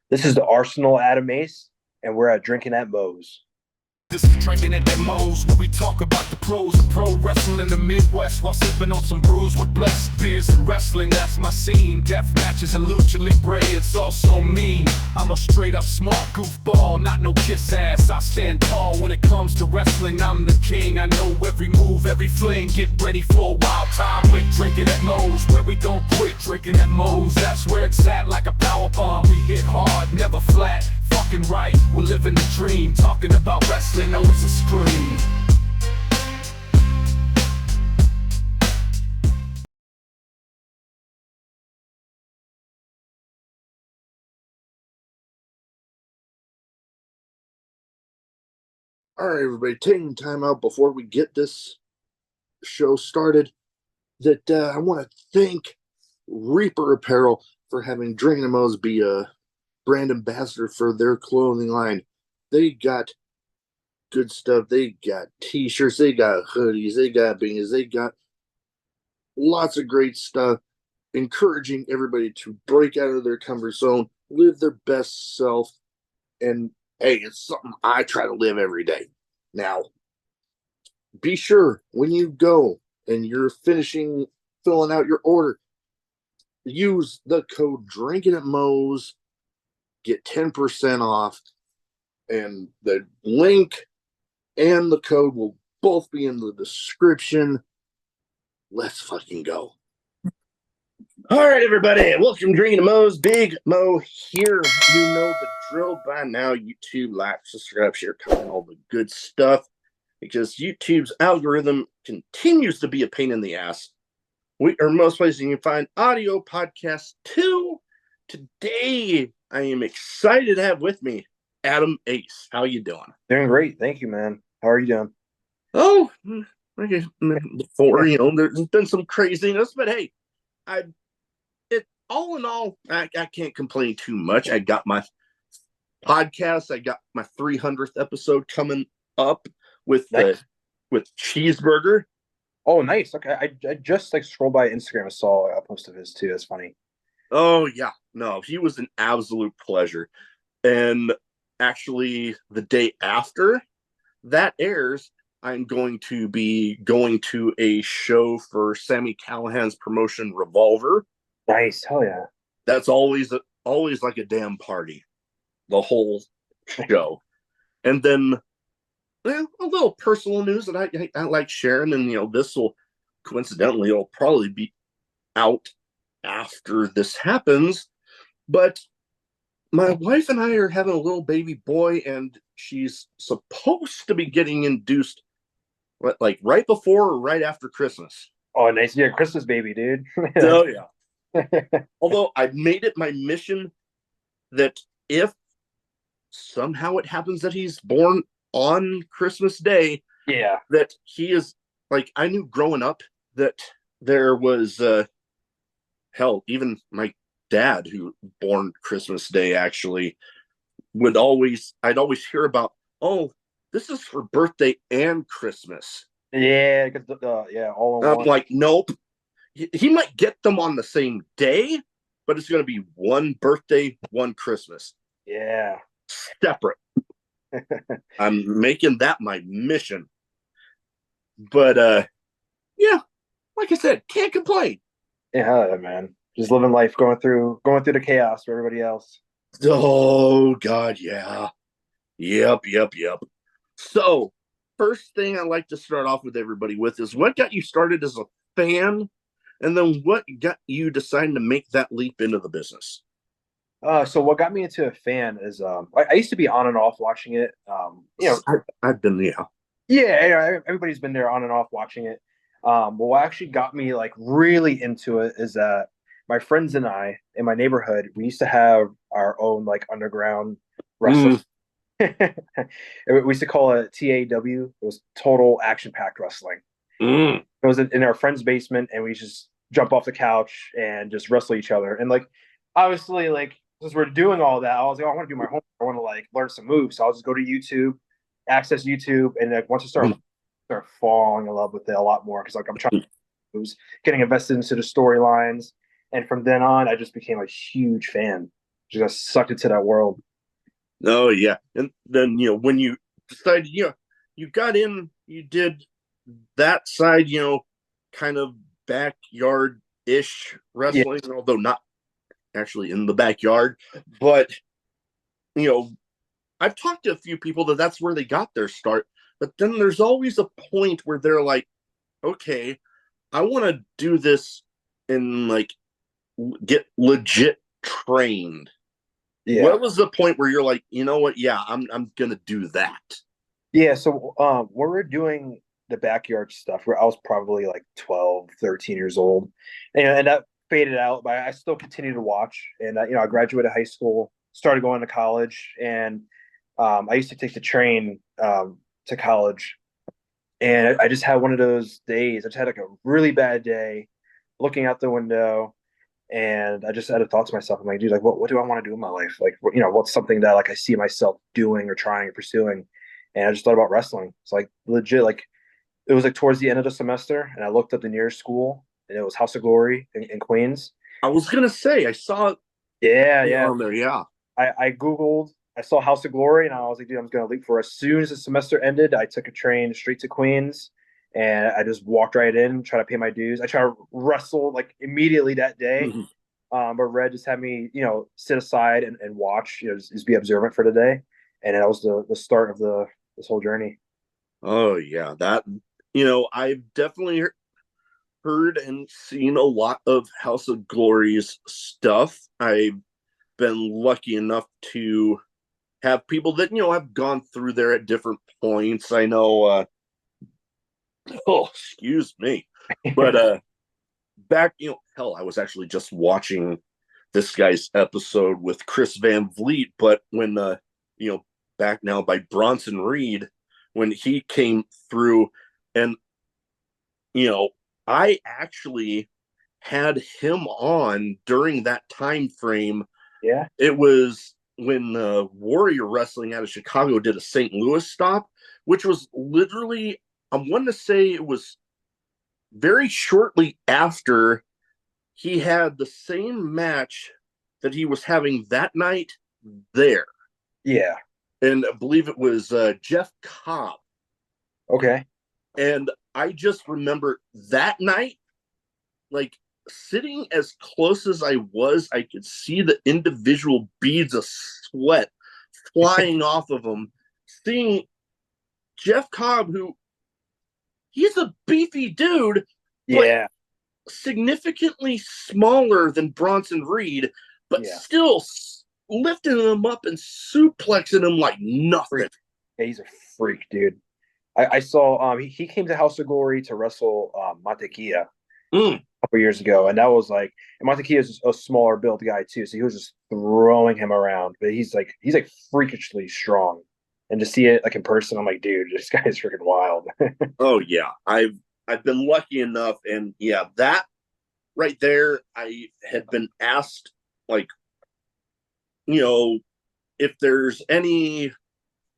This is the Arsenal Adam Ace, and we're at Drinkin' at Mo's. This is drinkinatmos, where we talk about the pros of pro wrestling in the Midwest while sipping on some brews with blessed beers and wrestling. That's my scene. Death matches and lucha libre, it's also mean. I'm a straight up smart goofball, not no kiss ass. I stand tall when it comes to wrestling. I'm the king. I know every move, every fling. Get ready for a wild time with Drinkin' at Mo's, where we don't quit. Drinkin' at Mo's, that's where it's at, like a power bomb. We hit hard, never flat. Fucking right, we're living the dream. Talking about wrestling, always a scream. All right, everybody, taking time out before we get this show started. I want to thank Reaper Apparel for having Drinkin' Mo's be a brand ambassador for their clothing line. They got good stuff. They got t-shirts, they got hoodies, they got beanies, they got lots of great stuff, encouraging everybody to break out of their comfort zone, live their best self, and hey, it's something I try to live every day. Now, be sure when you go and you're filling out your order, use the code drinkinatmos, get 10% off, and the link and the code will both be in the description. Let's fucking go. All right, everybody, welcome to Drinkin' Mo's. Big Mo here. You know the drill by now. YouTube, like, subscribe, share, comment, all the good stuff, because YouTube's algorithm continues to be a pain in the ass. We are most places you can find audio podcasts too. Today, I am excited to have with me Adam Ace. How you doing? Doing great, thank you, man. How are you doing? Oh, okay. Before, there's been some craziness, but hey, all in all, I can't complain too much. I got my podcast. I got my 300th episode coming up with Nice. with Cheeseburger. Oh, nice. Okay, I just scrolled by Instagram and saw a post of his too. That's funny. Oh yeah, no, he was an absolute pleasure. And actually, the day after that airs, I'm going to be going to a show for Sammy Callahan's promotion, Revolver. Nice, hell yeah. That's always like a damn party, the whole show. And then a little personal news that I like sharing, and this will coincidentally, it'll probably be out after this happens, but my wife and I are having a little baby boy, and she's supposed to be getting induced like right before or right after Christmas. Oh, nice. Yeah, Christmas baby, dude. Oh yeah. Although I made it my mission that if somehow it happens that he's born on Christmas Day, Yeah. that he is, like, I knew growing up that there was hell, even my dad, who born Christmas Day, actually I'd always hear about, oh, this is for birthday and Christmas. Yeah, yeah, all in I'm one. like, nope. He might get them on the same day, but it's going to be one birthday, one Christmas. Yeah. Separate. I'm making that my mission. But yeah, like I said, can't complain. Yeah, man. Just living life, going through the chaos for everybody else. Oh God, yeah. Yep. So, first thing I like to start off with everybody with is, what got you started as a fan, and then what got you deciding to make that leap into the business? So what got me into a fan is I used to be on and off watching it. I've been, yeah. Yeah, everybody's been there on and off watching it. But what actually got me really into it is that my friends and I in my neighborhood, we used to have our own underground wrestling. We used to call it TAW. It was Total Action Packed Wrestling. It was in our friend's basement, and we just jump off the couch and just wrestle each other. And obviously, since we're doing all that, I was like, oh, I want to do my homework. I want to learn some moves. So I'll just go to YouTube, access YouTube, and once I start falling in love with it a lot more, because I'm trying to getting invested into the storylines. And from then on, I just became a huge fan. Just got sucked into that world. Oh yeah, and then when you decided, you got in, you did that side, kind of backyard ish Yeah, wrestling, although not actually in the backyard. But you know, I've talked to a few people that's where they got their start. But then there's always a point where they're like, okay, I want to do this and like get legit trained. yeah, What was the point where you're like, you know what? Yeah, I'm gonna do that. yeah. So when we were doing the backyard stuff, where I was probably like 12, 13 years old, and that faded out, but I still continued to watch. And I graduated high school, started going to college, and I used to take the train to college. And I just had one of those days. I just had like a really bad day, looking out the window, and I just had a thought to myself. I'm like, dude, like, what do I want to do in my life? Like, what's something that like I see myself doing or trying or pursuing? And I just thought about wrestling. It's like legit, like it was like towards the end of the semester, and I looked up the nearest school, and it was House of Glory in Queens. I was gonna say I saw it Yeah, yeah. on there. Yeah. I Googled, I saw House of Glory, and I was like, dude, I'm just gonna leap for it. As soon as the semester ended, I took a train straight to Queens, and I just walked right in, try to pay my dues. I try to wrestle like immediately that day. Mhm. But Red just had me, sit aside and watch, just be observant for the day, and that was the start of the this whole journey. Oh yeah, that I've definitely heard and seen a lot of House of Glory's stuff. I've been lucky enough to have people that have gone through there at different points. I know. Oh, excuse me, but back, hell, I was actually just watching this guy's episode with Chris Van Vliet, but when you know, back now by Bronson Reed, when he came through, and you know, I actually had him on during that time frame. Yeah, It was when Warrior Wrestling out of Chicago did a St. Louis stop, which was literally, I want to say it was very shortly after he had the same match that he was having that night there. yeah, And I believe it was Jeff Cobb. okay, And I just remember that night, like sitting as close as I was, I could see the individual beads of sweat flying off of him. Seeing Jeff Cobb, who he's a beefy dude, but yeah, significantly smaller than Bronson Reed, but yeah. still lifting him up and suplexing him like nothing. Freak. Yeah, he's a freak, dude. I saw he came to House of Glory to wrestle Montekia Mm. couple years ago, and that was like, and Montekia is just a smaller built guy too, so he was just throwing him around. But he's like freakishly strong, and to see it like in person, I'm like, dude, this guy is freaking wild. Oh yeah, I've been lucky enough, and yeah, that right there, I had been asked like, you know, if there's any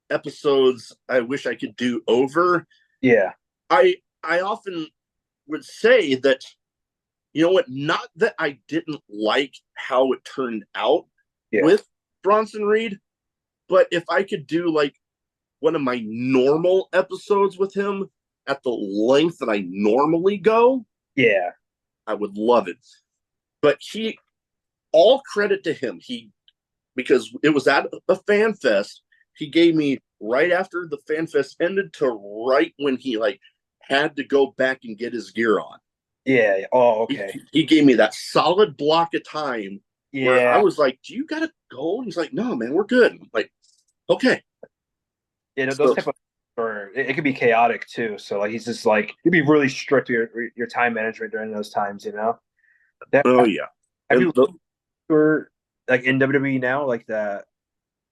episodes I wish I could do over. Yeah, I often would say that, you know what, not that I didn't like how it turned out yeah, with Bronson Reed, but if I could do like one of my normal episodes with him at the length that I normally go, yeah, I would love it. But all credit to him. Because it was at a fan fest, he gave me right after the fan fest ended to right when he like had to go back and get his gear on. yeah. Oh, He, okay. he gave me that solid block of time where I Yeah, was like, "Do you gotta go?" And he's like, "No, man, we're good." I'm like, okay. those So, type of, or it could be chaotic too. So like he's just like he'd be really strict with your time management during those times. oh yeah, Have and you or like in WWE now, like that?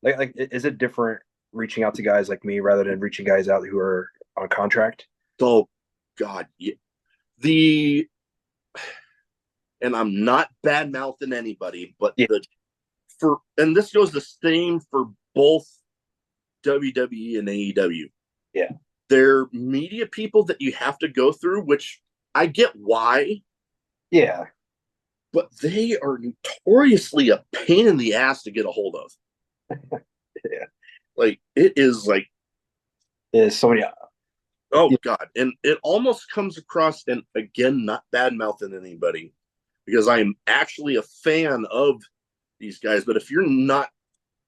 Like, is it different reaching out to guys like me rather than reaching guys out who are on contract? oh god, yeah. the and I'm not bad mouthing anybody, but Yeah, and this goes the same for both WWE and AEW. yeah, They're media people that you have to go through, which I get why, yeah, but they are notoriously a pain in the ass to get a hold of. Yeah. Like it is like, There's so many. oh God. And it almost comes across, and again, not bad mouthing anybody, because I am actually a fan of these guys. But if you're not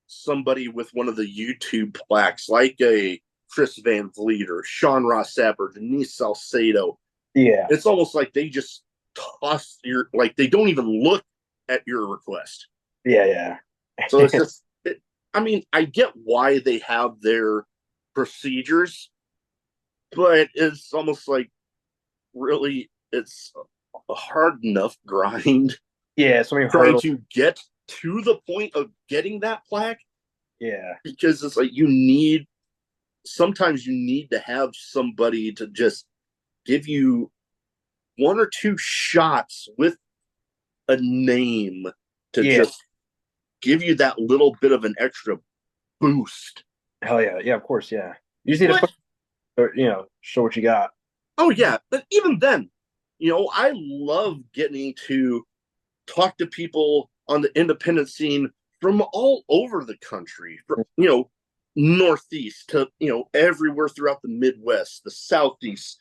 somebody with one of the YouTube plaques, like a Chris Van Vliet or Sean Ross Sapp or Denise Salcedo, Yeah. it's almost like they just toss your, like they don't even look at your request. Yeah. Yeah. So it's just, I mean, I get why they have their procedures, but it's almost like really it's a hard enough grind Yeah. So many trying hurdles. to get to the point of getting that plaque, Yeah. because it's like you need, sometimes you need to have somebody to just give you one or two shots with a name to Yeah. just give you that little bit of an extra boost. Hell yeah. Yeah. Of course. Yeah. You just need to But put, show what you got. oh yeah, but even then, I love getting to talk to people on the independent scene from all over the country, from northeast to everywhere throughout the Midwest, the southeast.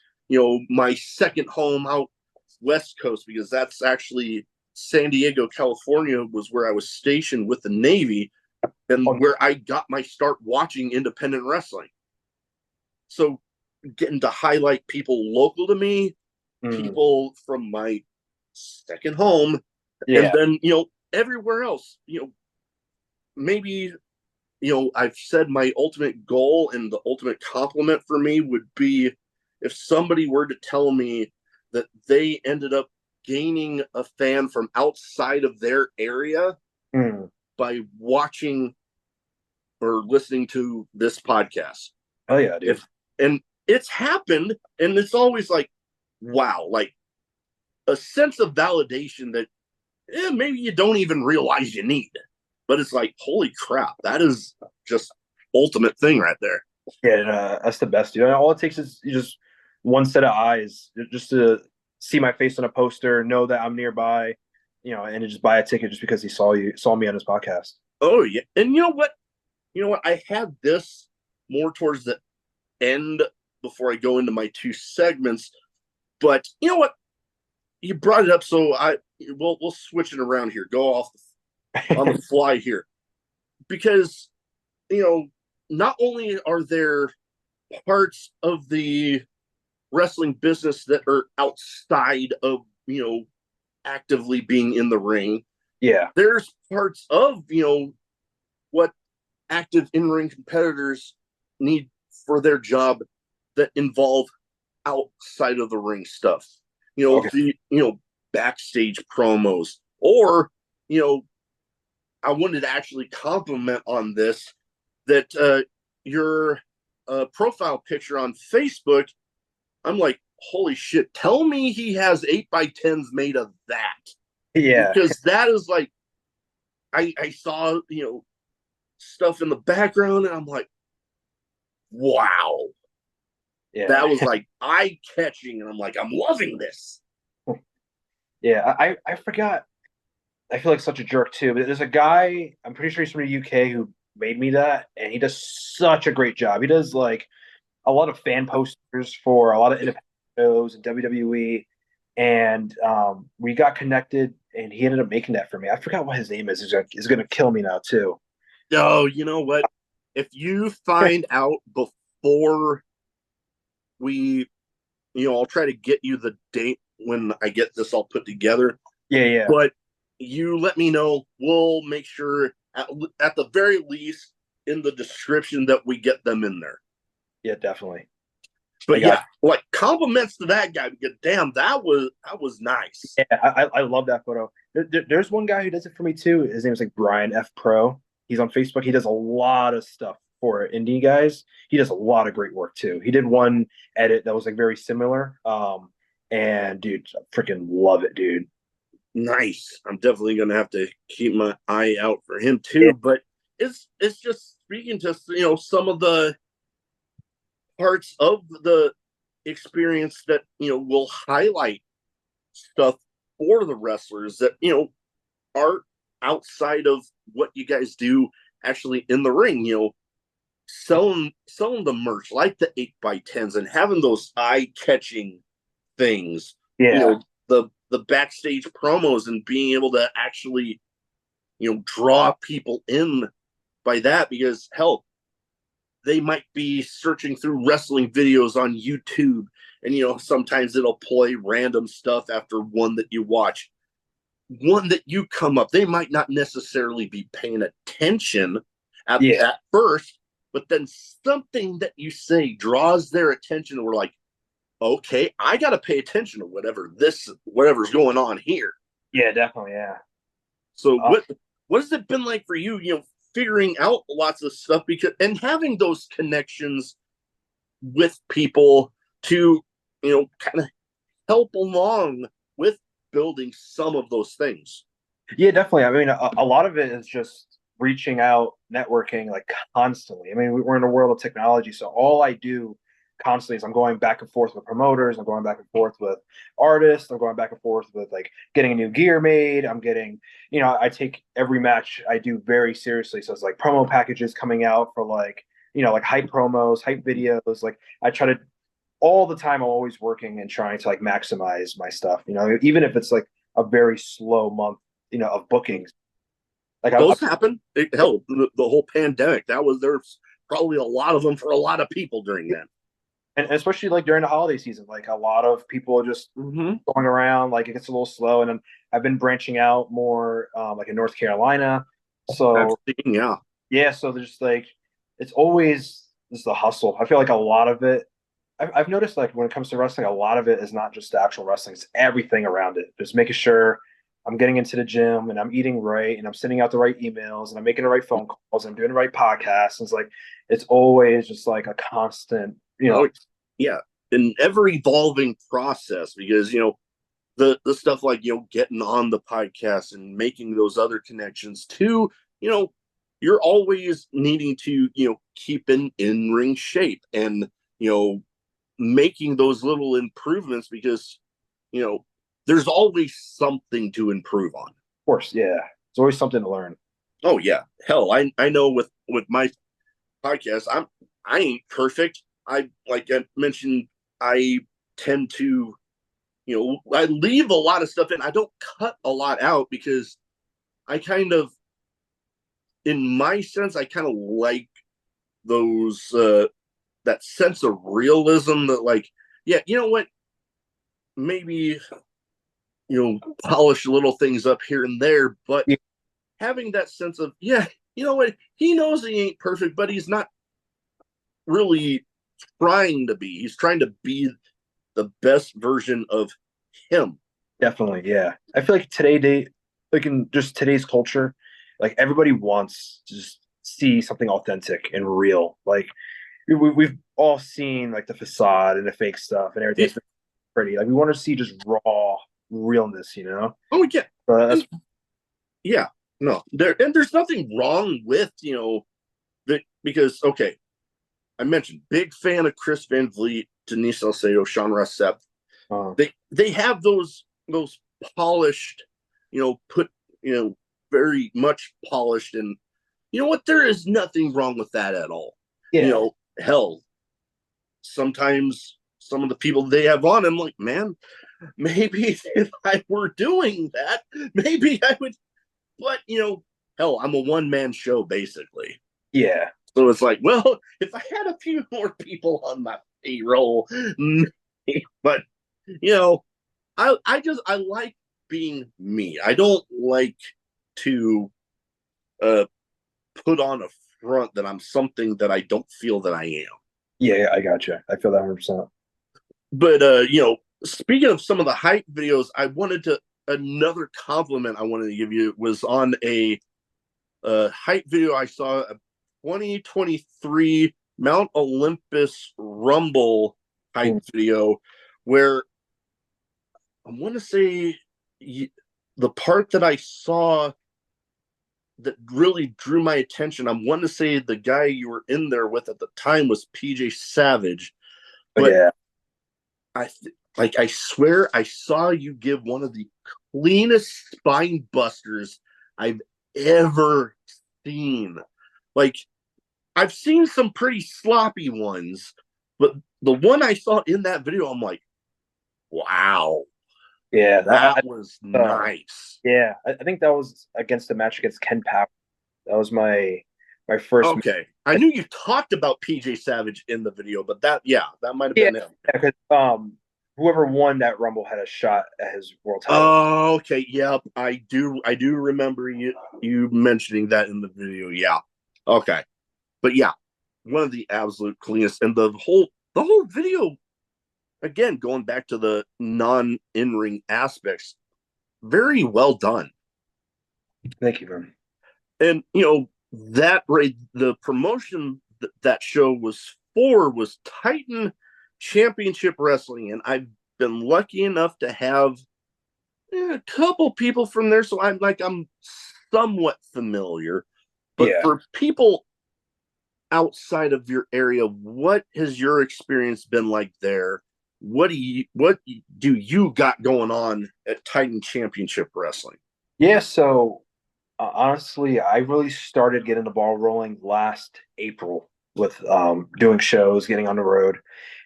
My second home out west coast, because that's actually San Diego, California, was where I was stationed with the Navy, and Oh, where I got my start watching independent wrestling. So getting to highlight people local to me, mm, people from my second home, and yeah. then everywhere else. Maybe I've said my ultimate goal and the ultimate compliment for me would be if somebody were to tell me that they ended up gaining a fan from outside of their area Mm. by watching or listening to this podcast. Oh yeah, dude. If and it's happened, and it's always like, wow, like a sense of validation that maybe you don't even realize you need. But it's like, holy crap, that is just ultimate thing right there. Yeah, that's the best, dude. And all it takes is just one set of eyes, just to see my face on a poster, know that I'm nearby, and to just buy a ticket just because he saw me on his podcast. Oh yeah, and you know what? I had this more towards the end before I go into my two segments. But you know what? You brought it up, so we'll switch it around here. Go off on the fly here, because not only are there parts of the wrestling business that are outside of actively being in the ring. Yeah, There's parts of what active in-ring competitors need for their job that involve outside of the ring stuff. okay. The backstage promos, or I wanted to actually compliment on this, that your profile picture on Facebook, I'm like, holy shit, tell me he has 8x10s made of that. Yeah, Because that is like, I saw, stuff in the background, and I'm like, wow. yeah, That was like eye catching, and I'm like, I'm loving this. yeah. I forgot. I feel like such a jerk too, but there's a guy, I'm pretty sure he's from the UK, who made me that, and he does such a great job. He does like a lot of fan posters for a lot of independent shows and WWE, and we got connected, and he ended up making that for me. I forgot what his name is. He's gonna kill me now too. Oh, you know what? If you find out before we, I'll try to get you the date when I get this all put together. Yeah, yeah, But you let me know. We'll make sure at the very least in the description that we get them in there. yeah, definitely. But yeah, like compliments to that guy, because damn, that was nice. Yeah, I love that photo. There's one guy who does it for me too. His name is like Brian F Pro. He's on Facebook. He does a lot of stuff for indie guys. He does a lot of great work too. He did one edit that was like very similar. And dude, I freaking love it, dude. Nice. I'm definitely gonna have to keep my eye out for him Yeah, too. But it's just speaking to some of the parts of the experience that will highlight stuff for the wrestlers that, are outside of what you guys do actually in the ring, selling the merch like the 8x10s and having those eye-catching things, Yeah. the backstage promos and being able to actually, draw people in by that, because hell, they might be searching through wrestling videos on YouTube, and sometimes it'll play random stuff after one that you watch. One that you come up, they might not necessarily be paying attention at first, but then something that you say draws their attention, and we're like, okay, I got to pay attention to whatever's going on here. Yeah, definitely. Yeah. So what has it been like for you, figuring out lots of stuff, and having those connections with people to, kind of help along with building some of those things? Yeah, definitely. I mean, a lot of it is just reaching out, networking, like constantly. I mean, we're in a world of technology, so all I do constantly is I'm going back and forth with promoters, I'm going back and forth with artists, I'm going back and forth with like getting a new gear made. I'm getting, I take every match I do very seriously. So it's like promo packages coming out for like, like hype promos, hype videos. Like I try to all the time, I'm always working and trying to like maximize my stuff, even if it's like a very slow month, of bookings. Like those happen. Hell, the whole pandemic, there's probably a lot of them for a lot of people during that. And especially like during the holiday season, like a lot of people just going around, like it gets a little slow. And then I've been branching out more, like in North Carolina. So yeah, so there's like it's always this is the hustle. I feel like a lot of it. I've noticed like when it comes to wrestling, a lot of it is not just the actual wrestling; it's everything around it. Just making sure I'm getting into the gym and I'm eating right and I'm sending out the right emails and I'm making the right phone calls and I'm doing the right podcasts. And it's always just like a constant, yeah, an ever evolving process, because the stuff like getting on the podcast and making those other connections too. You're always needing to keep in ring shape and making those little improvements, because there's always something to improve on. Of course, yeah. It's always something to learn. Oh yeah, hell, I know with my podcast, I ain't perfect. Like I mentioned, I tend to, I leave a lot of stuff in. I don't cut a lot out, because I kind of, in my sense, I kind of like those that sense of realism that, like, yeah, you know what, maybe polish little things up here and there, but having that sense of, yeah, you know what, he knows he ain't perfect, but he's not really trying to be. He's trying to be the best version of him. Definitely, yeah. I feel like like in just today's culture, like everybody wants to just see something authentic and real. Like we've all seen like the facade and the fake stuff and everything's pretty. Like we want to see just raw realness, Oh yeah. Yeah. No, there's nothing wrong with that, because okay, I mentioned big fan of Chris Van Vliet, Denise Salcedo, Sean Ross Sapp. They have those polished, put very much polished, and you know what, there is nothing wrong with that at all. Yeah. Hell, sometimes some of the people they have on, I'm like, man, maybe if I were doing that, maybe I would. But hell, I'm a one-man show basically. Yeah. So it's like, well, if I had a few more people on my payroll, but I like being me. I don't like to put on a front that I'm something that I don't feel that I am. Yeah, I gotcha. I feel that 100%. But speaking of some of the hype videos, another compliment I wanted to give you was on a hype video I saw, a 2023 Mount Olympus Rumble hype video, where I want to say the part that I saw that really drew my attention, I want to say the guy you were in there with at the time was PJ Savage. But yeah. I swear I saw you give one of the cleanest spine busters I've ever seen. Like, I've seen some pretty sloppy ones, but the one I saw in that video, I'm like, wow, Yeah, that was uh, nice. yeah, I think that was against the match against Njpw. That was my first. Okay. I knew you talked about PJ Savage in the video, but that might have Yeah, been him. because whoever won that Rumble had a shot at his world title. Oh, okay. Yep. I do remember you mentioning that in the video. Yeah. Okay. But yeah, one of the absolute cleanest, and the whole video, again, going back to the non in-ring aspects, very well done. Thank you, man. And that right, the promotion that show was for was Titan Championship Wrestling, and I've been lucky enough to have a couple people from there, so I'm somewhat familiar. But Yeah. for people outside of your area, what has your experience been like there? What do you got going on at Titan Championship Wrestling? Yeah, so honestly, I really started getting the ball rolling last April with doing shows, getting on the road,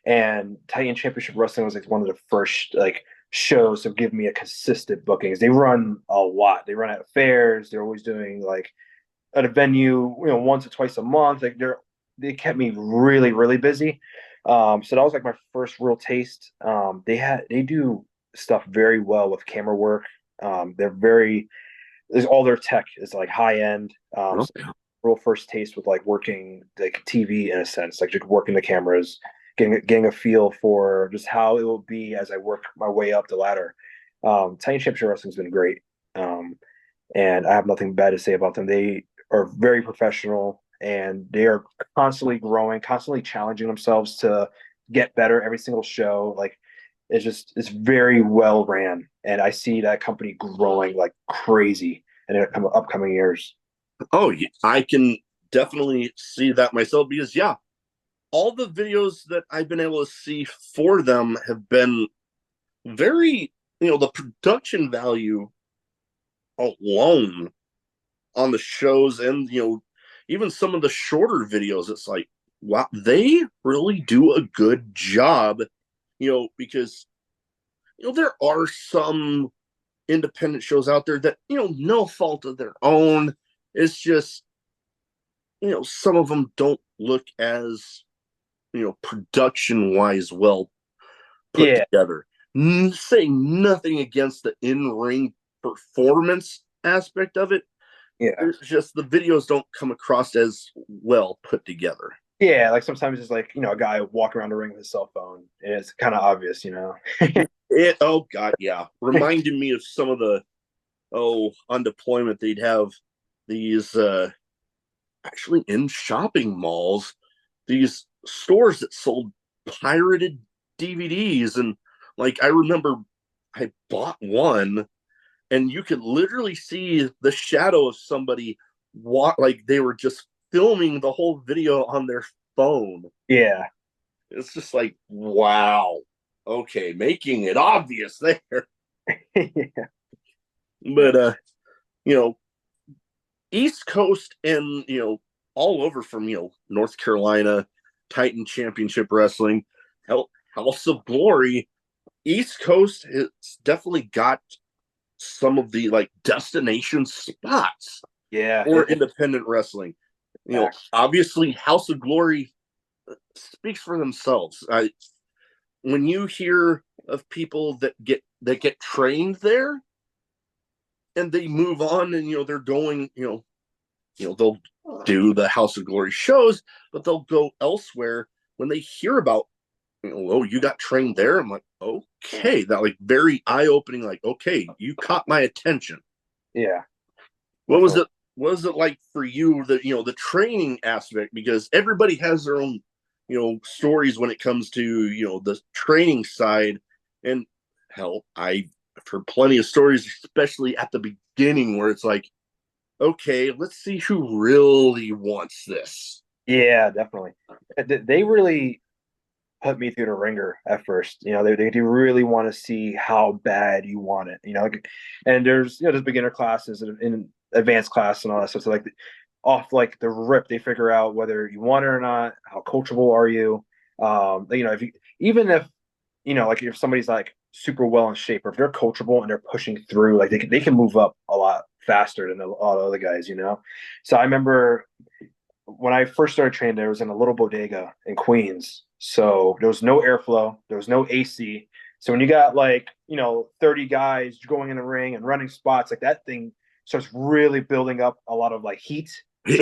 and Titan Championship Wrestling was like one of the first like shows to give me a consistent bookings. They run a lot. They run at fairs. They're always doing like at a venue, once or twice a month. Like they kept me really, really busy. So that was like my first real taste. They do stuff very well with camera work. They're very there's all their tech is like high end. Oh, So real first taste with like working like TV in a sense, like just working the cameras, getting a feel for just how it will be as I work my way up the ladder. Tiny Championship Wrestling's been great, and I have nothing bad to say about them. They are very professional and they are constantly growing, constantly challenging themselves to get better every single show. Like it's very well ran, and I see that company growing like crazy in the upcoming years. oh, yeah, I can definitely see that myself because yeah, all the videos that I've been able to see for them have been very, the production value alone on the shows and, even some of the shorter videos, it's like, wow, they really do a good job, because, there are some independent shows out there that, no fault of their own. It's just, some of them don't look as, production wise well put Yeah, together. Saying nothing against the in ring performance aspect of it. yeah, It's just the videos don't come across as well put together. yeah. Like sometimes it's like a guy walking around the ring with his cell phone, and it's kind of obvious. Oh God, yeah. Reminded me of some of the on deployment they'd have these actually in shopping malls, these stores that sold pirated DVDs. And like I remember I bought one and you could literally see the shadow of somebody walk, like they were just filming the whole video on their phone. Yeah, It's just like, wow. Okay, making it obvious there. yeah, But you know, East Coast and all over from North Carolina, Titan Championship Wrestling, House of Glory. East Coast has definitely got some of the like destination spots yeah. for independent wrestling. Obviously, House of Glory speaks for themselves. When you hear of people that get trained there and they move on and they're going, they'll do the House of Glory shows, but they'll go elsewhere when they hear about, oh, you got trained there. I'm like, okay, that like very eye opening. Like, okay, you caught my attention. Yeah. What was it? What was it like for you? The training aspect, because everybody has their own stories when it comes to the training side, and hell, I've heard plenty of stories, especially at the beginning, where it's like, okay, let's see who really wants this. Yeah, definitely. They really put me through the ringer at first. They do really want to see how bad you want it. And there's beginner classes and advanced class and all that stuff. So like off like the rip, they figure out whether you want it or not. How coachable are you? If you even if like if somebody's like super well in shape, or if they're coachable and they're pushing through, like they can move up a lot faster than a lot of other guys. So I remember when I first started training, there was in a little bodega in Queens. So there was no airflow, there was no AC. So when you got like, 30 guys going in the ring and running spots, like that thing starts really building up a lot of like heat. So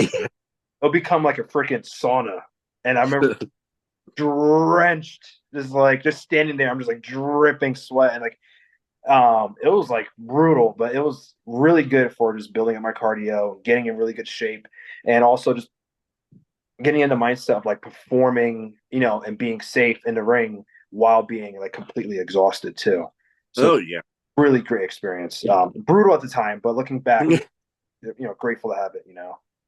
it'll become like a freaking sauna. And I remember drenched, just standing there. I'm just like dripping sweat and like it was like brutal, but it was really good for just building up my cardio, getting in really good shape, and also just getting in the mindset of like performing, and being safe in the ring while being like completely exhausted too. So Oh yeah. really great experience. Brutal at the time, but looking back, grateful to have it.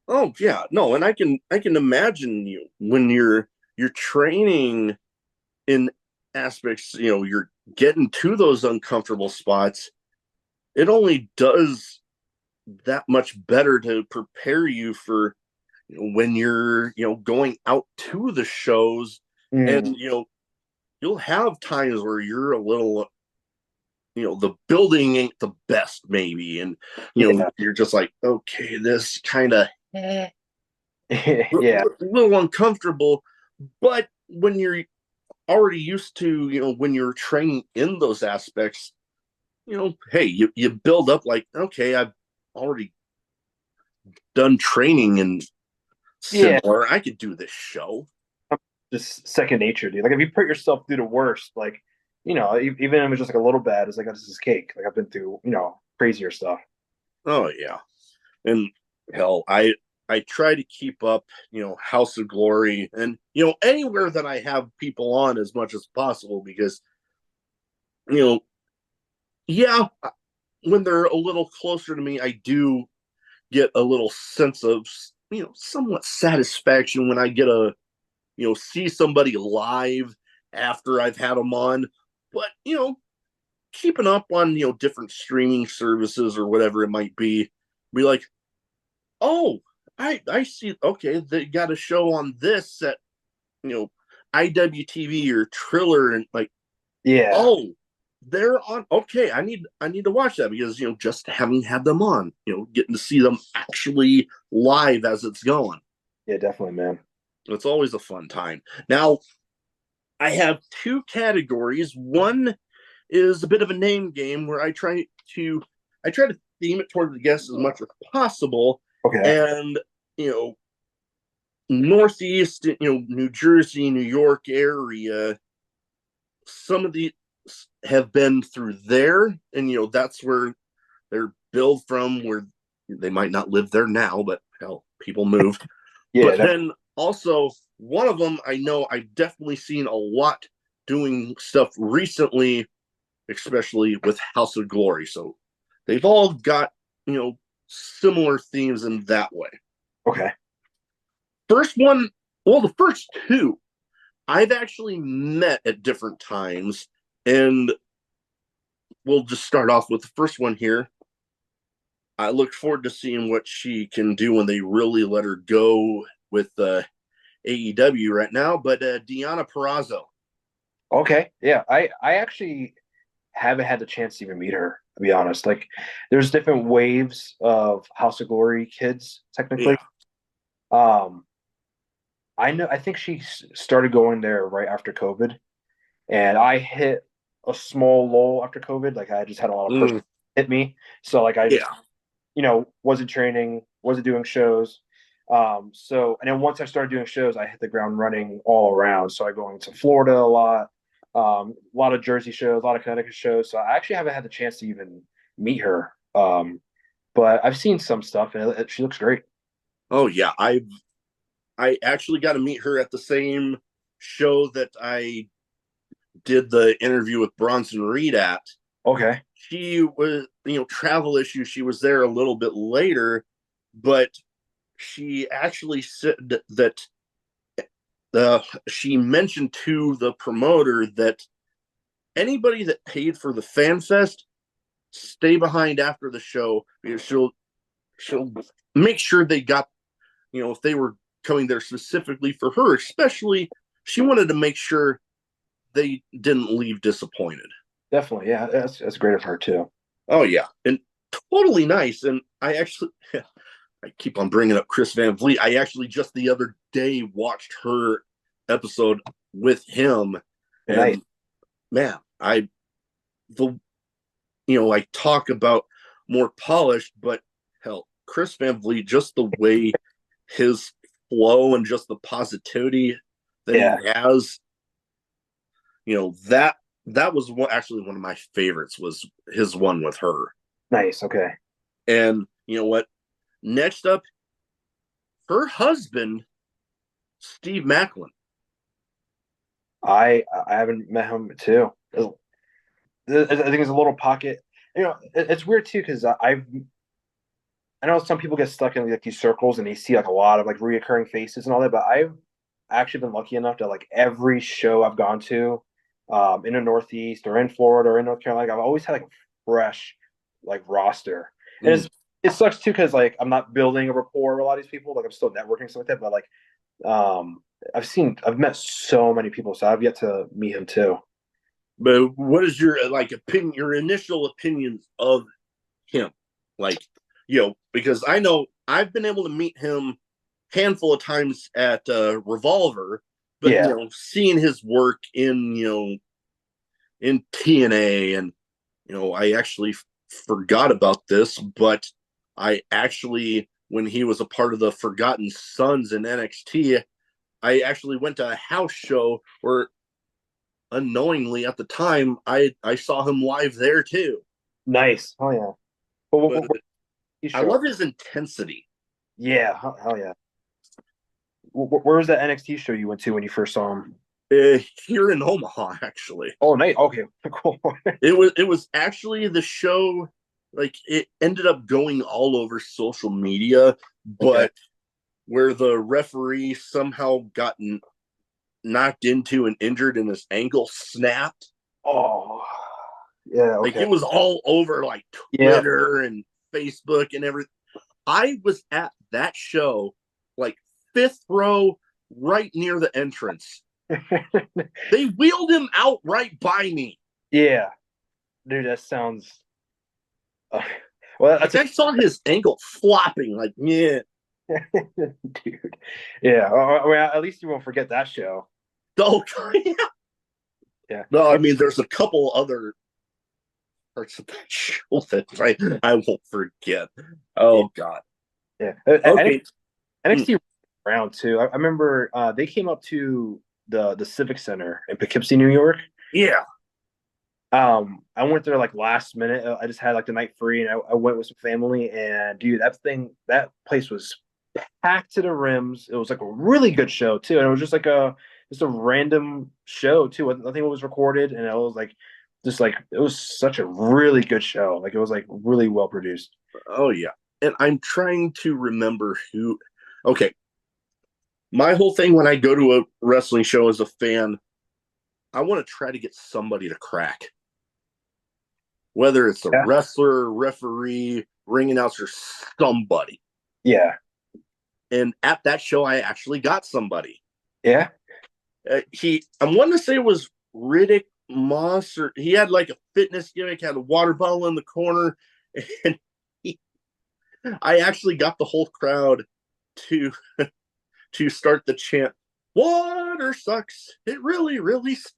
Oh yeah. No, and I can imagine you when you're training in aspects, you're getting to those uncomfortable spots. It only does that much better to prepare you for when you're going out to the shows. Mm, And you'll have times where you're a little, the building ain't the best maybe, and yeah. you're just like, okay, this kind of Yeah. a little uncomfortable. But when you're already used to, when you're training in those aspects, hey, you build up like, okay, I've already done training and Yeah. similar, I could do this show. Just second nature, dude. Like if you put yourself through the worst, like, even if it's just like a little bad, it's like, oh, this is cake. Like I've been through, crazier stuff. Oh yeah. And hell, I try to keep up, House of Glory, and anywhere that I have people on as much as possible, because you know yeah, when they're a little closer to me, I do get a little sense of somewhat satisfaction when I get a see somebody live after I've had them on. But keeping up on different streaming services or whatever it might be like, oh, I see. Okay, they got a show on this at IWTV or Triller, and like, Yeah. oh, they're on. Okay, I need to watch that, because just having had them on, getting to see them actually live as it's going, Yeah, definitely, man. it's always a fun time. Now, I have two categories. One is a bit of a name game where I try to theme it toward the guests as much as possible. Okay. And Northeast, New Jersey, New York area, some of these have been through there, and that's where they're billed from, where they might not live there now, but hell, people move. Yeah, But then also, one of them I know I've definitely seen a lot doing stuff recently, especially with House of Glory. So they've all got, similar themes in that way. okay. First one, well, the first two I've actually met at different times, and we'll just start off with the first one here. I look forward to seeing what she can do when they really let her go with AEW right now. But Deonna Purrazzo. Okay. Yeah. I actually haven't had the chance to even meet her, to be honest. Like there's different waves of House of Glory kids, technically. Yeah. Um, I think she started going there right after COVID, and I hit a small lull after COVID. Like I just had a lot of Mm, personal hit me. So like I just, yeah. wasn't training, wasn't doing shows. And then once I started doing shows, I hit the ground running all around. So I going to Florida a lot of Jersey shows, a lot of Connecticut shows. So I actually haven't had the chance to even meet her. But I've seen some stuff, and she looks great. Oh yeah. I actually got to meet her at the same show that I did the interview with Bronson Reed at. Okay. She was, travel issues. She was there a little bit later, but she actually said that she mentioned to the promoter that anybody that paid for the fan fest stay behind after the show because she'll make sure they got, if they were coming there specifically for her, especially she wanted to make sure they didn't leave disappointed. Definitely, yeah, that's great of her too. Oh yeah, and totally nice. And I actually, I keep on bringing up Chris Van Vliet. I actually just the other day watched her episode with him, and Nice. man, the I talk about more polished, but hell, Chris Van Vliet, just the way his flow and just the positivity that Yeah, he has, that was actually one of my favorites was his one with her. nice. Okay. And you know what? Next up, her husband, Steve Macklin. I haven't met him too. I think it's a little pocket. It's weird too because I know some people get stuck in like these circles and they see like a lot of like reoccurring faces and all that, but I've actually been lucky enough that like every show I've gone to, in the Northeast or in Florida or in North Carolina, I've always had like a fresh like roster. And it sucks too because like I'm not building a rapport with a lot of these people. Like I'm still networking stuff like that, but like I've met so many people, so I've yet to meet him too. But what is your opinion, your initial opinions of him? Like, because I know I've been able to meet him handful of times at Revolver, but Yeah, seeing his work in TNA, and I actually forgot about this, but I actually, when he was a part of the Forgotten Sons in NXT, I actually went to a house show where unknowingly at the time I saw him live there too. nice. Oh yeah. But But I love his intensity. Yeah, hell yeah. Where was that NXT show you went to when you first saw him? Here in Omaha, actually. Oh, nice. Okay, cool. It was actually the show. Like it ended up going all over social media, but Okay. where the referee somehow got knocked into and injured and his ankle snapped. Oh, yeah. Like Okay. it was all over like Yeah. Twitter and Facebook and everything. I was at that show, like fifth row, right near the entrance. They wheeled him out right by me. Yeah, dude, that sounds. Uh, well, Like I saw his ankle flopping. Like, yeah. dude. Yeah. Well, at least you won't forget that show. Oh, yeah. Yeah. No, I mean, there's a couple other parts of that show that I won't forget. Oh God. Yeah. Okay. NXT around too. I remember they came up to the Civic Center in Poughkeepsie, New York. Yeah. I went there like last minute. I just had like the night free, and I went with some family. And dude, that place was packed to the rims. It was like a really good show too, and it was just a random show too. I think it was recorded, and it was like just like it was such a really good show. Like it was like really well produced. Oh yeah. And I'm trying to remember who. Okay. My whole thing when I go to a wrestling show as a fan, I want to try to get somebody to crack. Whether it's a Yeah. wrestler, referee, ring announcer, somebody. Yeah. And at that show, I actually got somebody. Yeah. I want to say it was Riddick Moss, or he had like a fitness gimmick, had a water bottle in the corner, and I actually got the whole crowd to to start the chant, "Water sucks. It really, really sucks."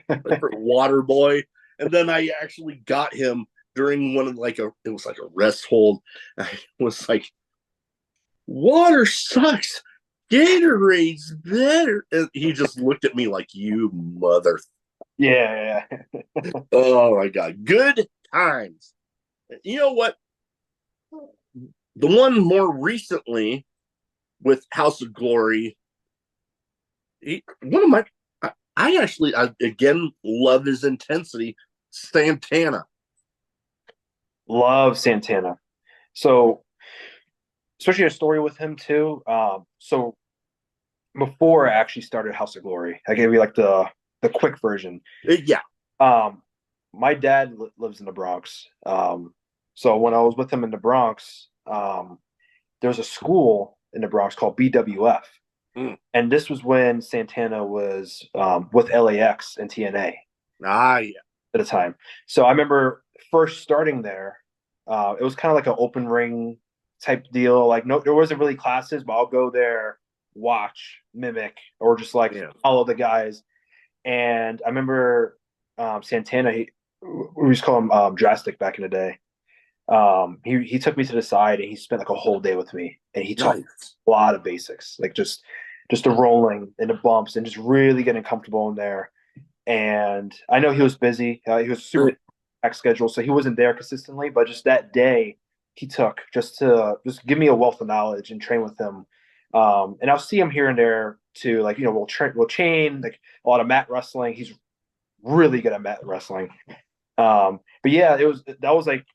Like for Water Boy. And then I actually got him during one of it was like a rest hold. I was like, "Water sucks. Gatorade's better." And he just looked at me like, "You mother." Yeah. Oh my God. Good times. You know what? The one more recently with House of Glory, one of my, I again love his intensity. Santana. Love Santana. So, especially a story with him too. So before I actually started House of Glory. I gave you like the quick version. Yeah. Um, my dad lives in the Bronx. So when I was with him in the Bronx, there was a school in the Bronx called BWF, Mm. and this was when Santana was with LAX and TNA Ah, yeah. at the time. So I remember first starting there. It was kind of like an open ring type deal. Like no, there wasn't really classes, but I'll go there, watch, mimic, or just like Yeah. follow the guys. And I remember Santana. We used to call him Drastic back in the day. He took me to the side and he spent like a whole day with me, and he taught Nice. a lot of basics, like just the rolling and the bumps and just really getting comfortable in there. And I know he was busy. He was super packed schedule, so he wasn't there consistently. But just that day, he took just to just give me a wealth of knowledge and train with him. And I'll see him here and there too. Like we'll chain like a lot of mat wrestling. He's really good at mat wrestling. But yeah, that was like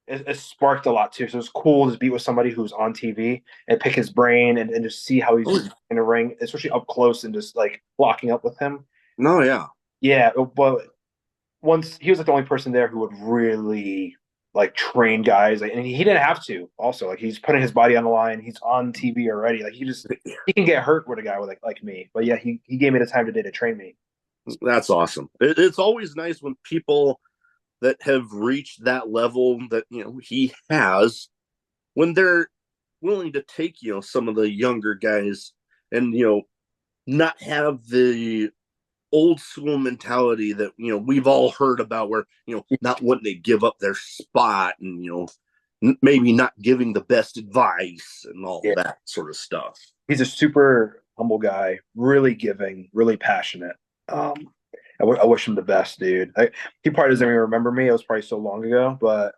it sparked a lot too. So it was cool to be with somebody who's on TV and pick his brain and just see how he's Oh, in a ring, especially up close and just like locking up with him. no, yeah. Yeah, but once he was like the only person there who would really like train guys, like, and he didn't have to. Also, like he's putting his body on the line. He's on TV already. Like he can get hurt with a guy with like me. But yeah, he gave me the time today to train me. That's awesome. It's always nice when people that have reached that level that he has, when they're willing to take some of the younger guys and not have the old school mentality that we've all heard about, where not wanting to give up their spot and maybe not giving the best advice and all Yeah, that sort of stuff. he's a super humble guy, really giving, really passionate. Um, I wish him the best, dude. He probably doesn't even remember me. It was probably so long ago, but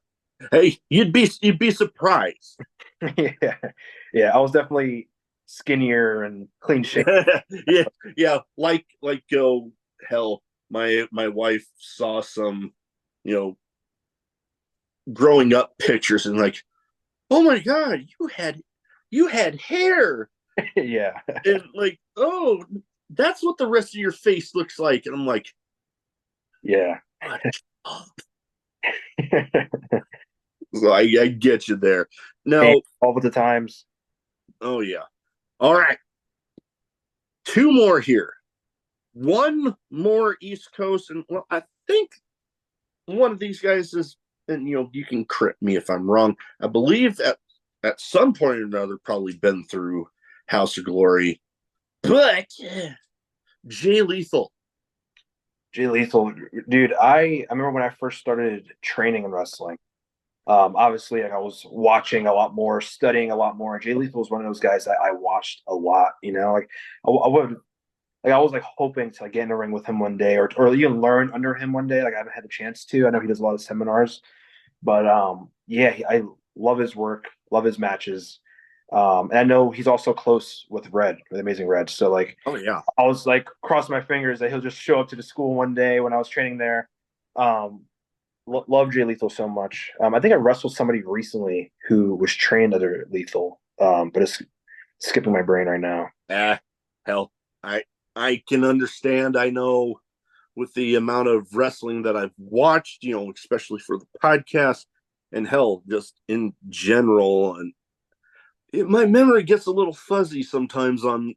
Hey, you'd be surprised. yeah, yeah, I was definitely skinnier and clean shaven. Yeah, yeah. Like hell, my wife saw some, you know, growing up pictures and like, oh my god, you had hair, Yeah, and like, oh, that's what the rest of your face looks like, and I'm like, yeah. oh. So I get you there. And Now, all of the times. oh yeah, all right, two more here. One more East Coast, and well, I think one of these guys is, and you can correct me if I'm wrong. I believe at some point or another, probably been through House of Glory, but Jay Lethal. Jay Lethal, dude. I remember when I first started training in wrestling. Obviously, like I was watching a lot more, studying a lot more. Jay Lethal was one of those guys that I watched a lot. Like I would, like I was like hoping to like, get in a ring with him one day, or even learn under him one day. Like I haven't had the chance to. I know he does a lot of seminars, but yeah, I love his work, love his matches. And I know he's also close with Red, with Amazing Red. So like Oh yeah. I was like crossing my fingers that he'll just show up to the school one day when I was training there. Um, love Jay Lethal so much. I think I wrestled somebody recently who was trained under Lethal, but it's skipping my brain right now. Hell, I I can understand. I know with the amount of wrestling that I've watched, especially for the podcast, and hell, just in general, and my memory gets a little fuzzy sometimes on,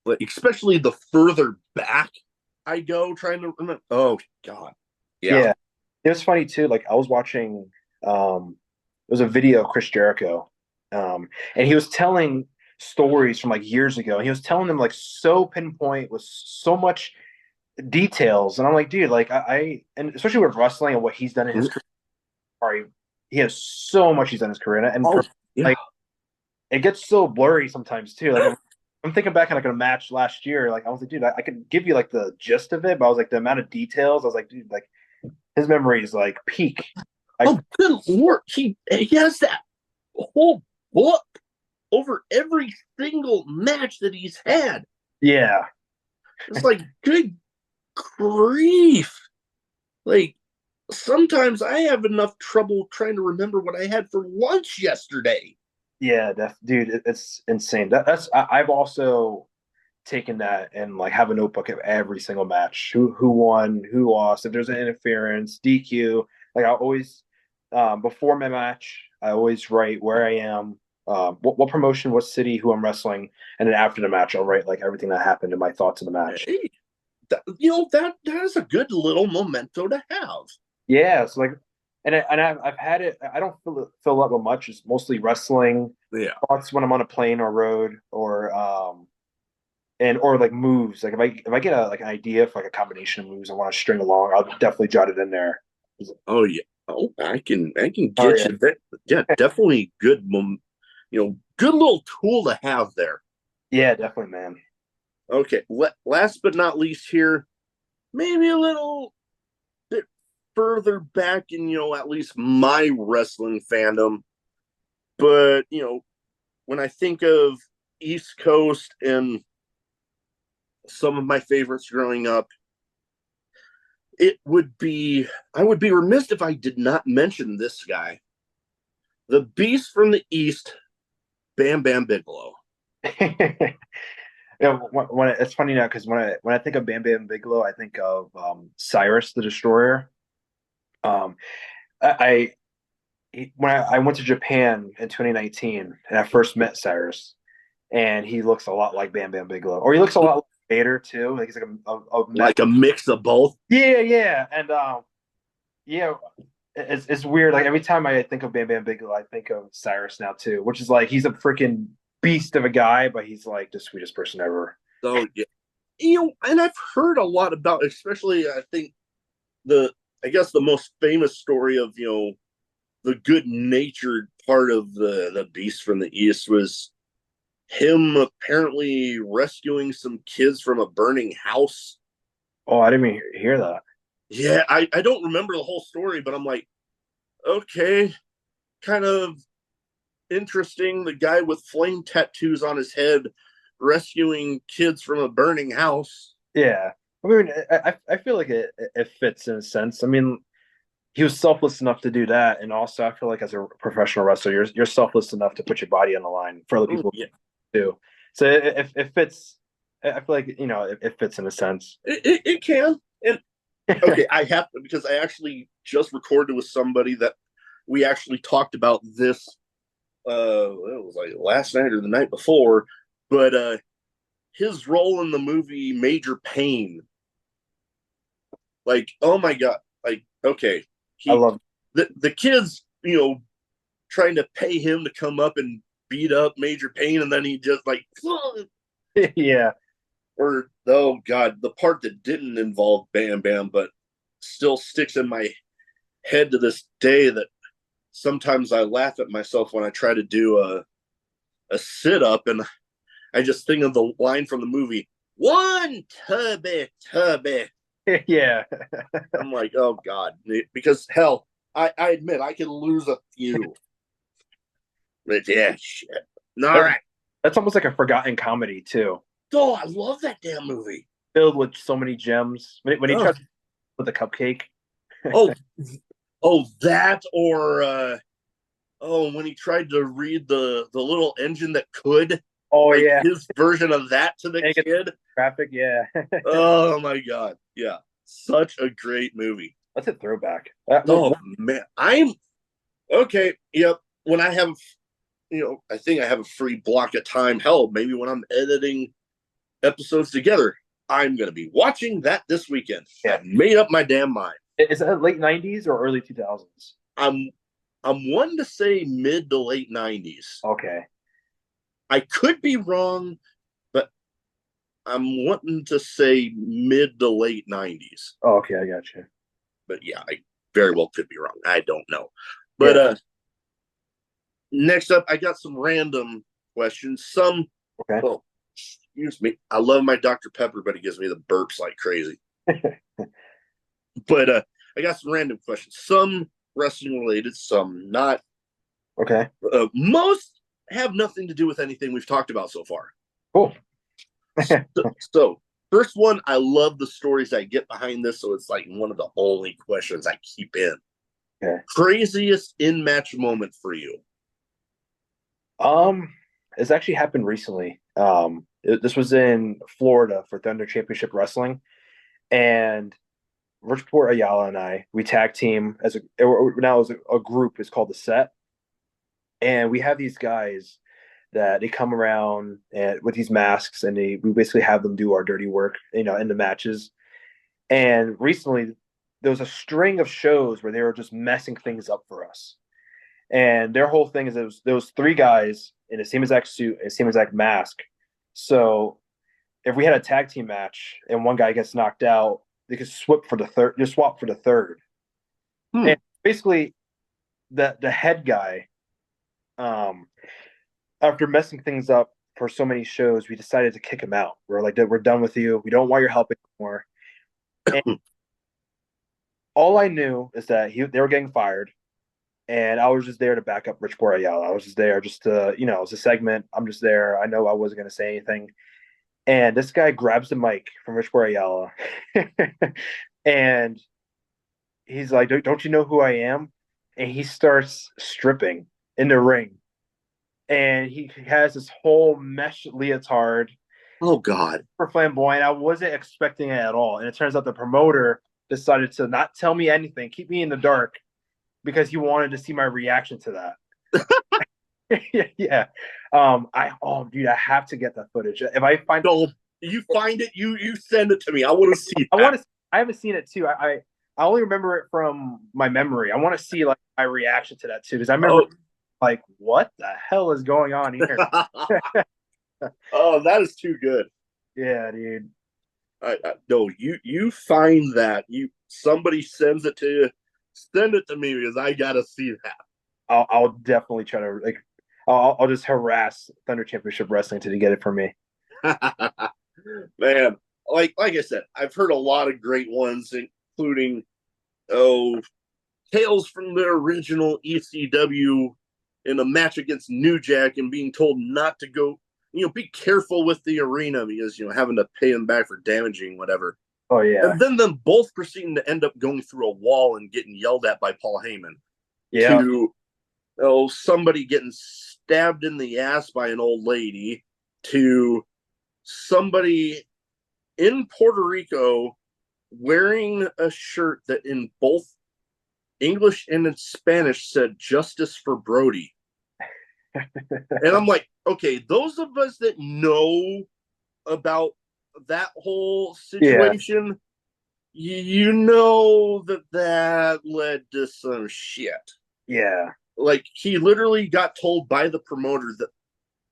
like especially the further back I go trying to remember. Oh God, yeah. Yeah, it was funny too. Like I was watching, it was a video of Chris Jericho, and he was telling stories from like years ago. And he was telling them like so pinpoint with so much details, and I'm like, dude, like and especially with wrestling and what he's done in his career. Sorry, he has so much he's done in his career, and Oh for yeah. like it gets so blurry sometimes too. Like I'm thinking back on like a match last year. Like I was like, dude, I could give you like the gist of it, but I was like the amount of details. I was like, dude, like his memory is like peak. Oh good lord, he has that whole book over every single match that he's had. Yeah, It's like good grief. Like sometimes I have enough trouble trying to remember what I had for lunch yesterday. Yeah, dude, it's insane. I've also taken that and like have a notebook of every single match. Who won, who lost, if there's an interference, DQ. Like I always before my match, I always write where I am, what promotion, what city, who I'm wrestling, and then after the match, I'll write like everything that happened and my thoughts of the match. Hey, that is a good little memento to have. Yeah, so like, I've had it. I don't fill up with much. It's mostly wrestling Yeah. thoughts when I'm on a plane or road, or like moves. Like if I get a like an idea for like a combination of moves I want to string along, I'll definitely jot it in there. Oh yeah. Oh, I can Oh get yeah, you that. Yeah, definitely good. Good little tool to have there. yeah, definitely, man. Okay. Last but not least here, maybe a little bit further back in at least my wrestling fandom, but when I think of East Coast and some of my favorites growing up, it would be I would be remiss if I did not mention this guy, the Beast from the East, Bam Bam Bigelow. Yeah, it's funny now because when I think of Bam Bam Bigelow, I think of Cyrus the Destroyer. Um, I when I went to Japan in 2019 and I first met Cyrus, and he looks a lot like Bam Bam Bigelow, or he looks a lot like Vader too. Like he's like a Like a mix of both. yeah, yeah, and yeah, it's weird. Like every time I think of Bam Bam Bigelow, I think of Cyrus now too, which is like he's a freaking beast of a guy, but he's like the sweetest person ever. So yeah, and I've heard a lot about, especially I think the I guess the most famous story of the good natured part of the Beast from the East was him apparently rescuing some kids from a burning house. Oh, I didn't even hear that. Yeah, I don't remember the whole story, but I'm like, okay, kind of interesting. The guy with flame tattoos on his head rescuing kids from a burning house. Yeah, I mean, I feel like it fits in a sense. I mean, he was selfless enough to do that, and also I feel like as a professional wrestler, you're selfless enough to put your body on the line for other Oh people yeah, too. So it fits. I feel like it fits in a sense. it can. And okay, I have to, because I actually just recorded with somebody that we actually talked about this. It was like last night or the night before, but his role in the movie Major Pain, like, oh my god, like, okay, I he love. the kids, trying to pay him to come up and beat up Major Pain, and then he just like, Yeah, or oh god, the part that didn't involve Bam Bam, but still sticks in my head to this day, that sometimes I laugh at myself when I try to do a sit up, and I just think of the line from the movie, "One tubby tubby." yeah. I'm like, oh god, because hell, I admit I can lose a few, but yeah, shit. All That, right. that's almost like a forgotten comedy too, Oh, I love that damn movie. filled with so many gems. When he Oh, tries with the cupcake. oh, oh, that, or when he tried to read the little engine that could, Oh like yeah, his version of that to the and it gets kid. graphic. Yeah, Oh my god, yeah, such a great movie. that's a throwback. Oh man, I'm okay. Yep. When I have, I think I have a free block of time. Hell, maybe when I'm editing episodes together, I'm gonna be watching that this weekend. Yeah, I made up my damn mind. is it late '90s or early 2000s? I'm I'm one to say mid to late '90s. Okay, I could be wrong, but I'm wanting to say mid to late '90s. oh, okay, I got you. But yeah, I very well could be wrong. I don't know. But Yeah, next up, I got some random questions. Some, okay. oh, excuse me. I love my Dr. Pepper, but it gives me the burps like crazy. But I got some random questions. Some wrestling related, some not. Okay, Most have nothing to do with anything we've talked about so far. cool. So, first one, I love the stories I get behind this, so it's like one of the only questions I keep in. Okay. Craziest in match moment for you? Um, it's actually happened recently. This was in Florida for Thunder Championship Wrestling, and Rich Port Ayala and I we tag team as now as a group. It's called the Set, and we have these guys that they come around and with these masks, and we basically have them do our dirty work, in the matches. And recently, there was a string of shows where they were just messing things up for us. And their whole thing is those three guys in the same exact suit and same exact mask. So if we had a tag team match and one guy gets knocked out, they could swap for the third. Hmm. And basically, the head guy, um, after messing things up for so many shows, we decided to kick him out. We're like, we're done with you. We don't want your help anymore. And all I knew is that they were getting fired, and I was just there to back up Rich Ayala. I was just there just to, it's a segment. I'm just there. I know I wasn't going to say anything. And this guy grabs the mic from Rich Ayala, and he's like, "Don't you know who I am?" And he starts stripping in the ring, and he has this whole mesh leotard, Oh God. super flamboyant. I wasn't expecting it at all, and it turns out the promoter decided to not tell me anything, keep me in the dark, because he wanted to see my reaction to that. Yeah. Dude, I have to get that footage. If I find, So you find it, you send it to me. I want to see I that. want to. I haven't seen it too. I only remember it from my memory. I want to see like my reaction to that too, because I remember Oh. like, what the hell is going on here? Oh, that is too good. Yeah, dude. No, you find that you somebody sends it to you, send it to me because I gotta see I'll definitely try to like. I'll just harass Thunder Championship Wrestling to get it for me. that. Man, like I said, I've heard a lot of great ones, including oh tales from the original ECW in a match against New Jack and being told not to go, be careful with the arena because having to pay them back for damaging whatever. Oh yeah, And then them both proceeding to end up going through a wall and getting yelled at by Paul Heyman yeah, to somebody getting stabbed in the ass by an old lady to somebody in Puerto Rico wearing a shirt that in both English and in Spanish said justice for Brody. And I'm like, okay, those of us that know about that whole yeah, situation, you know that led to some shit. yeah, Like he literally got told by the promoter that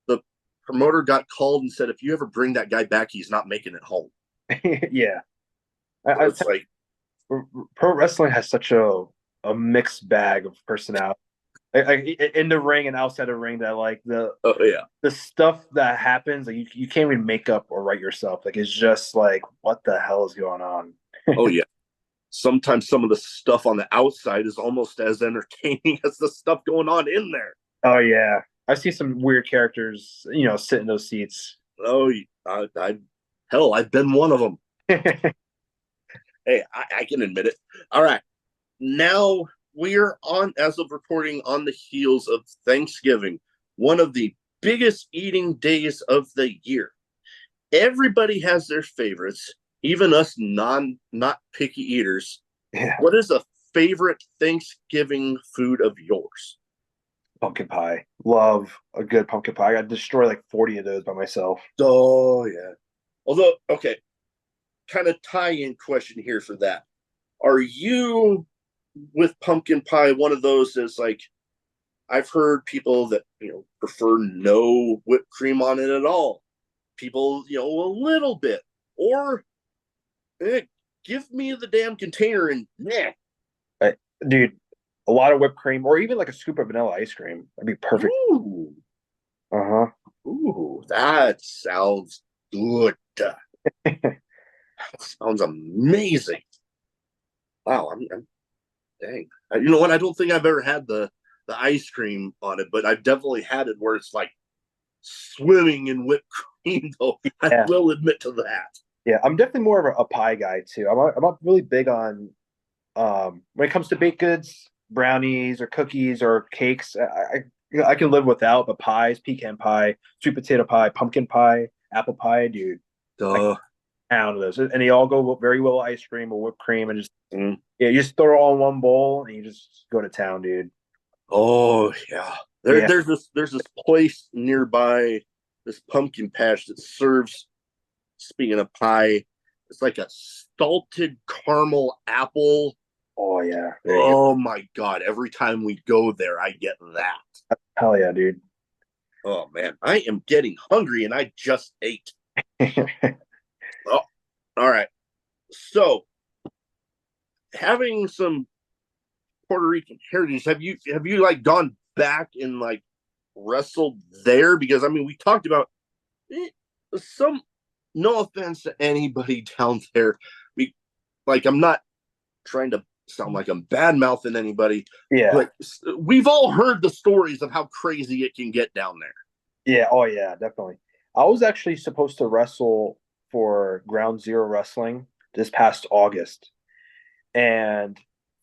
the promoter got called and said, if you ever bring that guy back, he's not making it home. yeah. So it's like, Pro wrestling has such a mixed bag of personality. Like in the ring and outside the ring, that like oh yeah, the stuff that happens, like you can't even make up or write yourself. Like it's just like, what the hell is going on? oh yeah. Sometimes some of the stuff on the outside is almost as entertaining as the stuff going on in there. Oh yeah, I've seen some weird characters, sit in those seats. Oh, hell, I've been one of them. Hey, I can admit it. All right, now we're on, as of recording, on the heels of Thanksgiving, one of the biggest eating days of the year. Everybody has their favorites, even us not picky eaters. Yeah, What is a favorite Thanksgiving food of yours? pumpkin pie. Love a good pumpkin pie. I destroy like 40 of those by myself. Oh yeah. Although, okay, kind of tie-in question here for that. Are you with pumpkin pie one of those that's like I've heard people that prefer no whipped cream on it at all. People, a little bit. Or give me the damn container and yeah. Dude, a lot of whipped cream or even like a scoop of vanilla ice cream. That'd be perfect. Ooh. Uh Ooh, that sounds good. huh. That sounds amazing. Wow, I'm dang. You know what? I don't think I've ever had the ice cream on it, but I've definitely had it where it's like swimming in whipped cream. Though I Yeah. will admit to that. Yeah, I'm definitely more of a pie guy too. I'm not really big on when it comes to baked goods, brownies or cookies or cakes. I can live without, but pies, pecan pie, sweet potato pie, pumpkin pie, apple pie, dude. I Duh. pound of those, and they all go very well with ice cream or whipped cream, and just Mm. yeah, you just throw it all in one bowl and you just go to town, dude. Oh yeah. Yeah. There's this place nearby, this pumpkin patch that serves, speaking of pie, it's like a salted caramel apple. Oh yeah. There you Oh my god. Every time we go there, I get that. go. Hell yeah, dude. Oh man, I am getting hungry and I just ate. Oh, all right. So having some Puerto Rican heritage, have you like gone back and like wrestled there? Because I mean, we talked about eh, some. No offense to anybody down there. We like I'm not trying to sound like I'm bad mouthing anybody, Yeah. but we've all heard the stories of how crazy it can get down there. Yeah. Oh yeah, definitely. I was actually supposed to wrestle for Ground Zero Wrestling this past August, and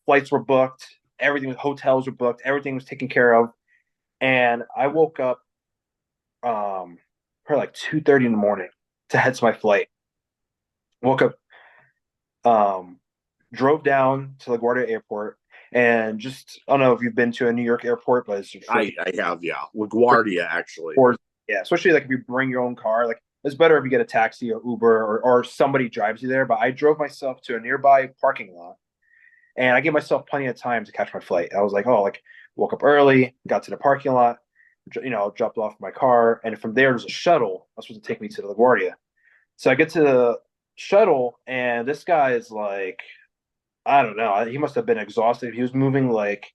flights were booked, everything, hotels were booked, everything was taken care of, and I woke up probably like 2:30 in the morning to head to my flight. Woke up, um, drove down to LaGuardia Airport, and just I don't know if you've been to a New York airport, but it's freaking I have, yeah, LaGuardia actually. or yeah, especially like if you bring your own car, like it's better if you get a taxi or Uber or somebody drives you there. But I drove myself to a nearby parking lot, and I gave myself plenty of time to catch my flight. I was like, oh, like woke up early, got to the parking lot, dropped off my car, and from there there's a shuttle that's supposed to take me to the LaGuardia. So I get to the shuttle, and this guy is like, I don't know, he must have been exhausted. He was moving like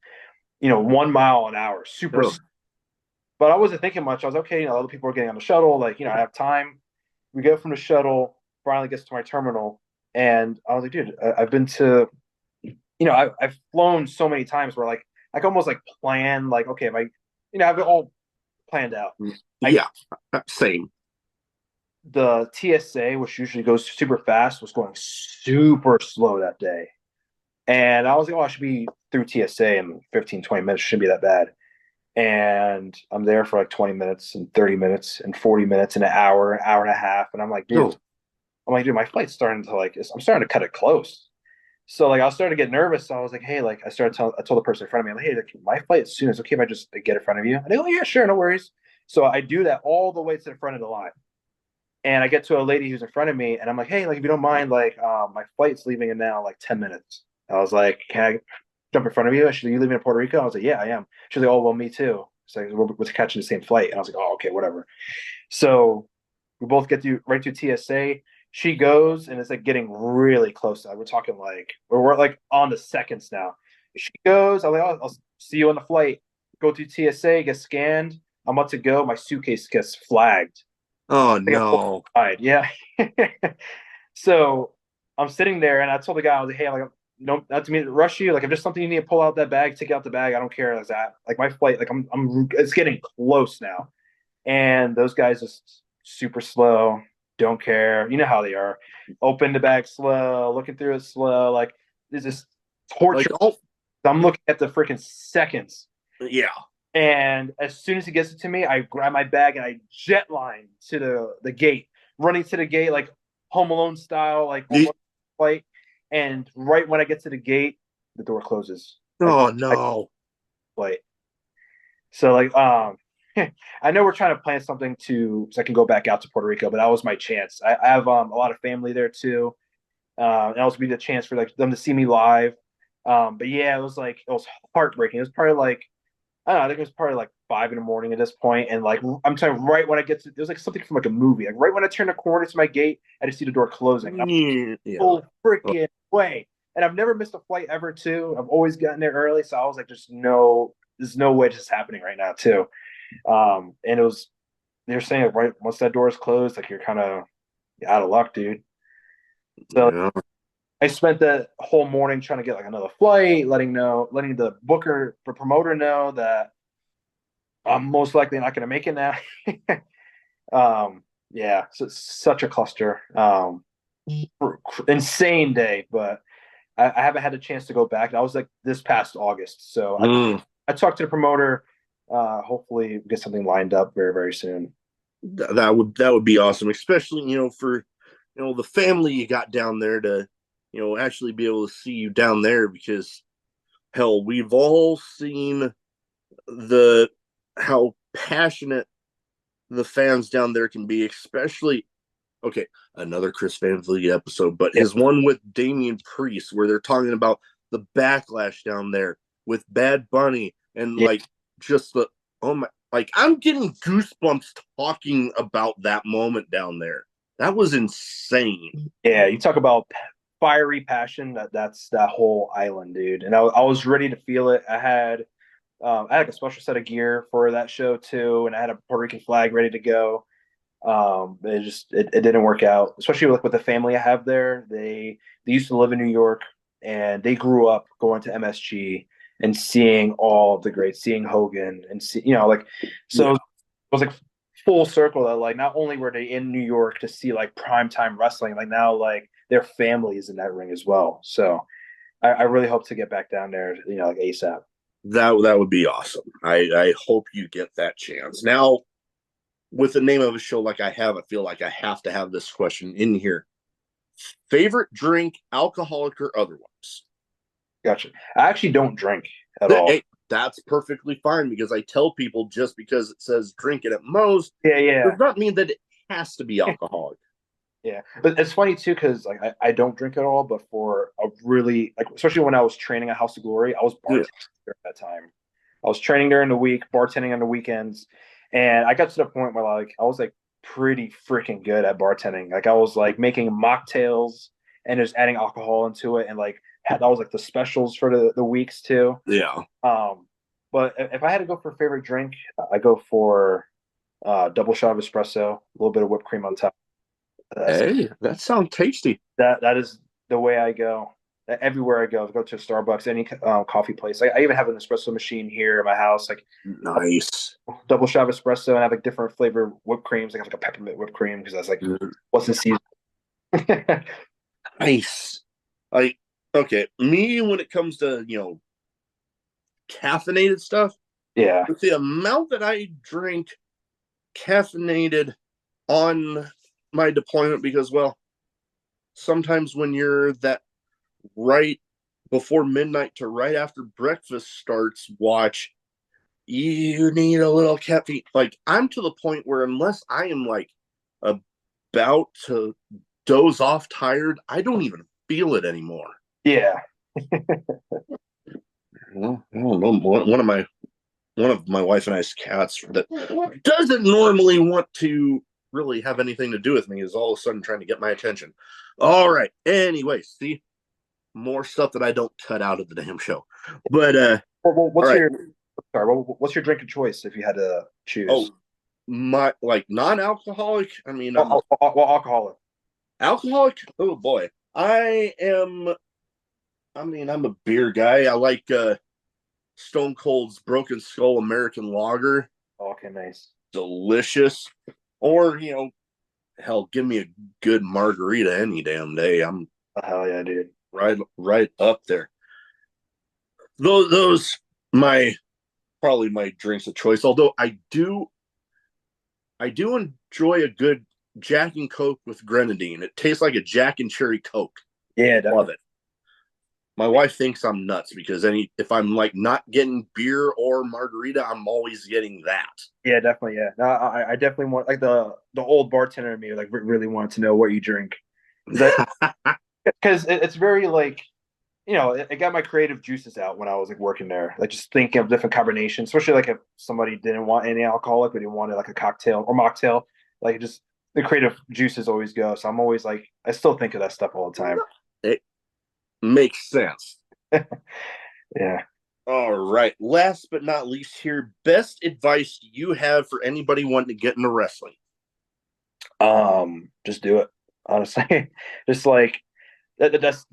1 mile an hour, super. Oh, But I wasn't thinking much. I was okay. Other people are getting on the shuttle. Like, I have time. We get from the shuttle, finally gets to my terminal. And I was like, dude, I've been to, I've flown so many times where like, I can almost like plan, like, okay, if I have it all planned out. I, yeah, same. the TSA, which usually goes super fast, was going super slow that day. And I was like, oh, I should be through TSA in 15, 20 minutes. Shouldn't be that bad. And I'm there for like 20 minutes and 30 minutes and 40 minutes and an hour and a half. And No, I'm like, dude, my flight's starting to like, I'm starting to cut it close. So like, I was starting to get nervous. So I was like, hey, like, I told the person in front of me, I'm like, hey, like, my flight as soon as okay if I just get in front of you. And they go, oh, yeah, sure, no worries. So I do that all the way to the front of the line. And I get to a lady who's in front of me, and I'm like, hey, like, if you don't mind, like, my flight's leaving in now like 10 minutes. I was like, can I jump in front of you? She's like, you leaving in Puerto Rico? I was like, yeah, I am. She's like, oh, well, me too. So like, we're catching the same flight. And I was like, oh, okay, whatever. So we both get to right to TSA. She goes, and it's like getting really close. We're talking like we're like on the seconds now. She goes. I'm like, oh, I'll see you on the flight. Go through TSA, get scanned. I'm about to go. My suitcase gets flagged. oh I got no, yeah. So I'm sitting there, and I told the guy, I was like, hey, I'm like, no, not to me to rush you. Like, if there's something you need to pull out that bag, take out the bag. I don't care. Like that. Like my flight, like it's getting close now. And those guys just super slow, don't care. You know how they are. Open the bag slow, looking through it slow. Like this is like torture. oh I'm looking at the freaking seconds. yeah, And as soon as he gets it to me, I grab my bag and I jet line to the gate, running to the gate like Home Alone style, like almost flight. And right when I get to the gate, the door closes. oh I no, flight. So like I know we're trying to plan something so I can go back out to Puerto Rico, but that was my chance. I have a lot of family there too. And also be the chance for like them to see me live. But yeah, it was heartbreaking. It was probably like I don't know, I think it was probably like 5 in the morning at this point, and like I'm telling you, right when I get to, it was like something from like a movie. Like right when I turn the corner to my gate, I just see the door closing. I'm yeah. full freaking way, and I've never missed a flight ever. Too, I've always gotten there early, so I was like, there's no way this is happening right now too. And it was they're saying like, right once that door is closed, like you're kind of out of luck, dude. So Yeah. I spent the whole morning trying to get like another flight, letting the booker, the promoter know that I'm most likely not going to make it now. Yeah, so it's such a cluster. Insane day, but I haven't had a chance to go back. That was like this past August. So Mm. I talked to the promoter. Hopefully get something lined up very, very soon. That would be awesome, especially for the family you got down there to actually be able to see you down there because hell, we've all seen the how passionate the fans down there can be, especially okay, another Chris Van Vliet episode, but Yeah, his one with Damian Priest, where they're talking about the backlash down there with Bad Bunny and yeah, like just the oh my, like I'm getting goosebumps talking about that moment down there. That was insane. yeah. You talk about fiery passion. That's that whole island, dude. And I was ready to feel it. I had like a special set of gear for that show too, and I had a Puerto Rican flag ready to go. It didn't work out, especially with the family I have there. They used to live in New York, and they grew up going to MSG and seeing all the greats, seeing Hogan, and like so Yeah, it was like full circle that like not only were they in New York to see like primetime wrestling, like now like their family is in that ring as well. So I really hope to get back down there, like ASAP. that would be awesome. I hope you get that chance. Now, with the name of a show like I feel like I have to have this question in here. Favorite drink, alcoholic or otherwise? Gotcha. I actually don't drink at all. Hey, that's perfectly fine because I tell people just because it says drink it at most Yeah, does yeah. not mean that it has to be alcoholic. Yeah, but it's funny too because like I don't drink at all, but for a really like especially when I was training at House of Glory, I was Yeah. bartending during that time. I was training during the week, bartending on the weekends, and I got to the point where like I was like pretty freaking good at bartending. Like I was like making mocktails and just adding alcohol into it, and like that was like the specials for the weeks too. Yeah. Um, but if I had to go for a favorite drink, I go for double shot of espresso, a little bit of whipped cream on top. That's Hey, that sounds tasty. that is the way I go. Everywhere I go to a Starbucks, any coffee place. I even have an espresso machine here in my house, like Nice. double shot of espresso, and I have like different flavor whipped creams. I have like a peppermint whipped cream because that's like what's in season. Nice. Like, okay, me when it comes to, caffeinated stuff, Yeah, with the amount that I drink caffeinated on my deployment, because, well, sometimes when you're that right before midnight to right after breakfast starts watch, you need a little caffeine. Like, I'm to the point where unless I am like about to doze off tired, I don't even feel it anymore. yeah, Well, I don't know. One of my wife and I's cats that doesn't normally want to really have anything to do with me is all of a sudden trying to get my attention. All right. Anyway, see, more stuff that I don't cut out of the damn show. But all what's right. your sorry? What's your drink of choice if you had to Oh, choose? my like non-alcoholic. I mean, I'm Well, alcoholic. alcoholic. Oh boy, I am. I mean, I'm a beer guy. I like Stone Cold's Broken Skull American Lager. Okay, nice. Delicious. Or hell, give me a good margarita any damn day. I'm Oh, hell yeah, dude. right up there. Those my probably my drinks of choice. Although I do enjoy a good Jack and Coke with grenadine. It tastes like a Jack and Cherry Coke. Yeah, Love definitely. it. My wife thinks I'm nuts because if I'm like not getting beer or margarita, I'm always getting that. Yeah, definitely. Yeah, no, I definitely want like the old bartender in me like really wanted to know what you drink because it's very like it got my creative juices out when I was like working there. Like just thinking of different combinations, especially like if somebody didn't want any alcoholic, but they wanted like a cocktail or mocktail. Like just the creative juices always go. So I'm always like I still think of that stuff all the time. It makes sense. Yeah. All right. Last but not least here, best advice you have for anybody wanting to get into wrestling. Just do it. Honestly, just like that's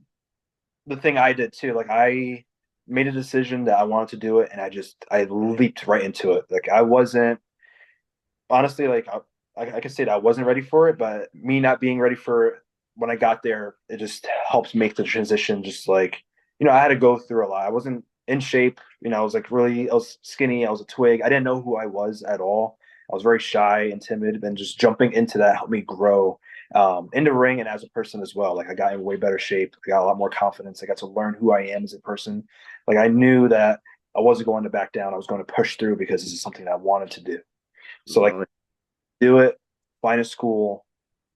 the thing I did too. Like I made a decision that I wanted to do it, and I leaped right into it. Like I wasn't honestly like I can say that I wasn't ready for it, but me not being ready for it when I got there, it just helps make the transition. Just like I had to go through a lot. I wasn't in shape. I was like I was skinny. I was a twig. I didn't know who I was at all. I was very shy and timid, and just jumping into that helped me grow in the ring and as a person as well. Like I got in way better shape. I got a lot more confidence. I got to learn who I am as a person. Like I knew that I wasn't going to back down. I was going to push through because this is something I wanted to do. So like do it, find a school,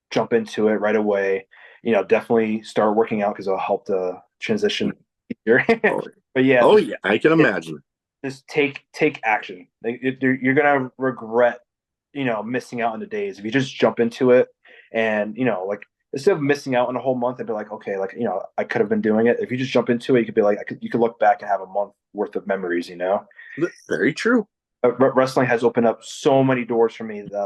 jump into it right away. Definitely start working out because it'll help the transition easier. But yeah, oh yeah, I can imagine. just take action. Like you're gonna regret, missing out on the days if you just jump into it. And like instead of missing out on a whole month, I'd be like, okay, like I could have been doing it. If you just jump into it, you could be like, you could look back and have a month worth of memories. Very true. Wrestling has opened up so many doors for me that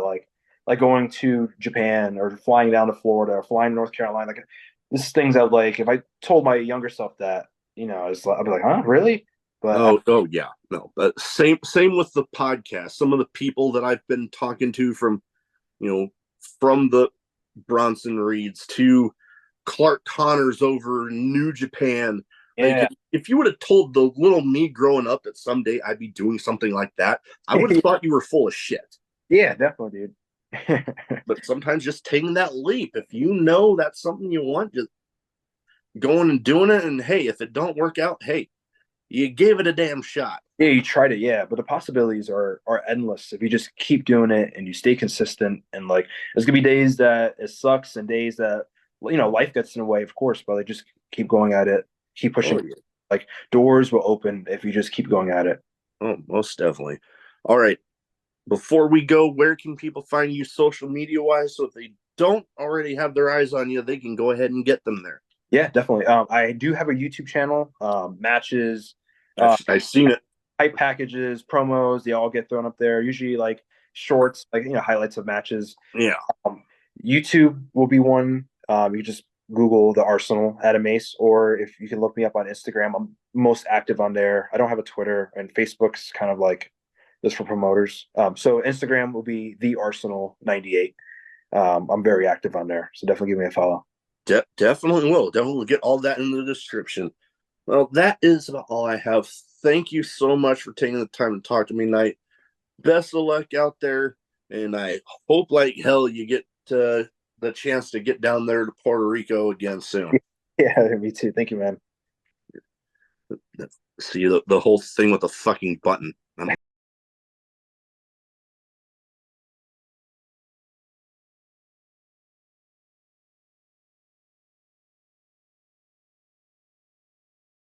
like going to Japan or flying down to Florida or flying to North Carolina. Like this is things that like if I told my younger self that, I'd be like, huh, really? But Oh yeah, no. But same with the podcast. Some of the people that I've been talking to from the Bronson Reeds to Clark Connors over in New Japan. yeah, Like if you would have told the little me growing up that someday I'd be doing something like that, I would have thought you were full of shit. yeah, definitely, dude. But sometimes just taking that leap, if you know that's something you want, just going and doing it. And hey, if it don't work out, hey, you gave it a damn shot. Yeah, you tried it, yeah, but the possibilities are endless if you just keep doing it and you stay consistent. And like, there's gonna be days that it sucks and days that life gets in the way, of course, but like just keep going at it, keep Oh, pushing. yeah. Like doors will open if you just keep going at it. Oh, most definitely. All right. Before we go, where can people find you social media wise? So if they don't already have their eyes on you, they can go ahead and get them there. Yeah, definitely. I do have a YouTube channel, matches, I've seen it. hype packages, promos. They all get thrown up there. Usually like shorts, like highlights of matches. Yeah. Um, YouTube will be one. You just Google the Arsenal at a Mace, or if you can look me up on Instagram, I'm most active on there. I don't have a Twitter, and Facebook's kind of like just for promoters. So Instagram will be the Arsenal 98. I'm very active on there, so definitely give me a follow. Definitely will. Definitely get all that in the description. Well, that is about all I have. Thank you so much for taking the time to talk to me tonight. Best of luck out there, and I hope like hell you get the chance to get down there to Puerto Rico again soon. Yeah, me too. Thank you, man. See the whole thing with the fucking button. I'm